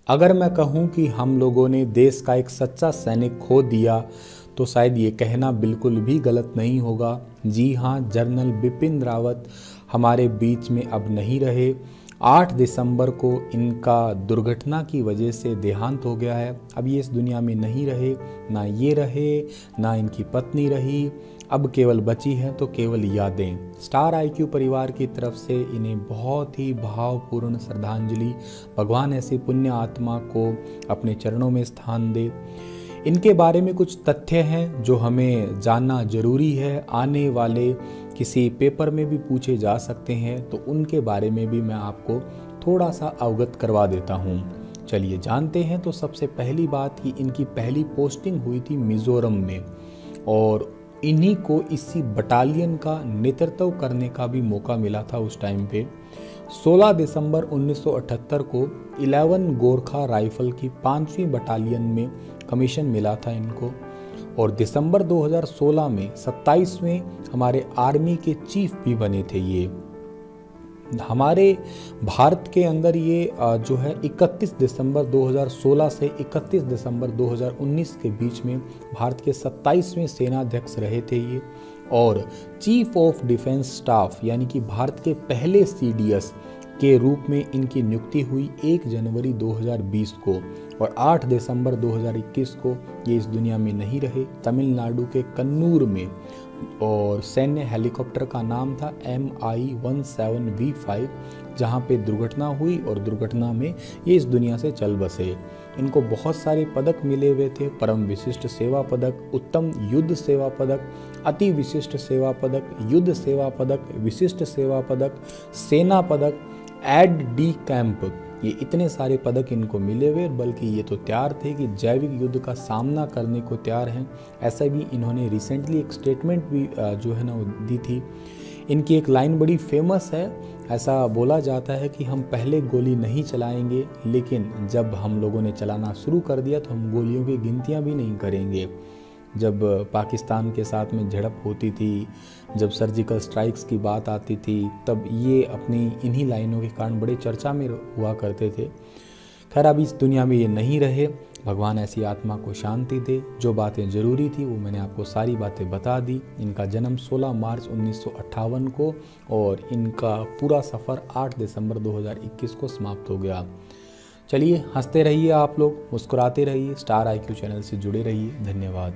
अगर मैं कहूं कि हम लोगों ने देश का एक सच्चा सैनिक खो दिया तो शायद ये कहना बिल्कुल भी गलत नहीं होगा। जी हाँ, जनरल बिपिन रावत हमारे बीच में अब नहीं रहे। 8 दिसंबर को इनका दुर्घटना की वजह से देहांत हो गया है। अब ये इस दुनिया में नहीं रहे, ना ये रहे, ना इनकी पत्नी रही। अब केवल बची हैं तो केवल यादें। स्टार IQ परिवार की तरफ से इन्हें बहुत ही भावपूर्ण श्रद्धांजलि। भगवान ऐसी पुण्य आत्मा को अपने चरणों में स्थान दे। इनके बारे में कुछ तथ्य हैं जो हमें जानना जरूरी है, आने वाले किसी पेपर में भी पूछे जा सकते हैं, तो उनके बारे में भी मैं आपको थोड़ा सा अवगत करवा देता हूँ। चलिए जानते हैं। तो सबसे पहली बात कि इनकी पहली पोस्टिंग हुई थी मिज़ोरम में और इन्हीं को इसी बटालियन का नेतृत्व करने का भी मौका मिला था उस टाइम पे। 16 दिसंबर 1978 को 11 गोरखा राइफल की 5वीं बटालियन में कमीशन मिला था इनको और दिसंबर 2016 में 27वें हमारे आर्मी के चीफ भी बने थे। ये हमारे भारत के अंदर ये जो है 31 दिसंबर 2016 से 31 दिसंबर 2019 के बीच में भारत के 27वें सेनाध्यक्ष रहे थे ये और चीफ ऑफ डिफेंस स्टाफ यानी कि भारत के पहले CDS के रूप में इनकी नियुक्ति हुई 1 जनवरी 2020 को और 8 दिसंबर 2021 को ये इस दुनिया में नहीं रहे। तमिलनाडु के कन्नूर में और सैन्य हेलीकॉप्टर का नाम था MI-17V5 जहां पे दुर्घटना हुई और दुर्घटना में ये इस दुनिया से चल बसे। इनको बहुत सारे पदक मिले हुए थे। परम विशिष्ट सेवा पदक, उत्तम युद्ध सेवा पदक, अति विशिष्ट सेवा पदक, युद्ध सेवा पदक, विशिष्ट सेवा पदक, सेना पदक, एड डी कैंप, ये इतने सारे पदक इनको मिले हुए। बल्कि ये तो तैयार थे कि जैविक युद्ध का सामना करने को तैयार हैं। ऐसा भी इन्होंने रिसेंटली एक स्टेटमेंट भी जो है ना वो दी थी। इनकी एक लाइन बड़ी फेमस है। ऐसा बोला जाता है कि हम पहले गोली नहीं चलाएंगे, लेकिन जब हम लोगों ने चलाना शुरू कर दिया तो हम गोलियों की गिनतियाँ भी नहीं करेंगे। जब पाकिस्तान के साथ में झड़प होती थी, जब सर्जिकल स्ट्राइक्स की बात आती थी, तब ये अपनी इन्हीं लाइनों के कारण बड़े चर्चा में हुआ करते थे। खैर अब इस दुनिया में ये नहीं रहे। भगवान ऐसी आत्मा को शांति दे। जो बातें ज़रूरी थी वो मैंने आपको सारी बातें बता दी। इनका जन्म 16 मार्च 1958 को और इनका पूरा सफ़र 8 दिसंबर 2021 को समाप्त हो गया। चलिए हंसते रहिए आप लोग, मुस्कुराते रहिए, स्टार IQ चैनल से जुड़े रहिए। धन्यवाद।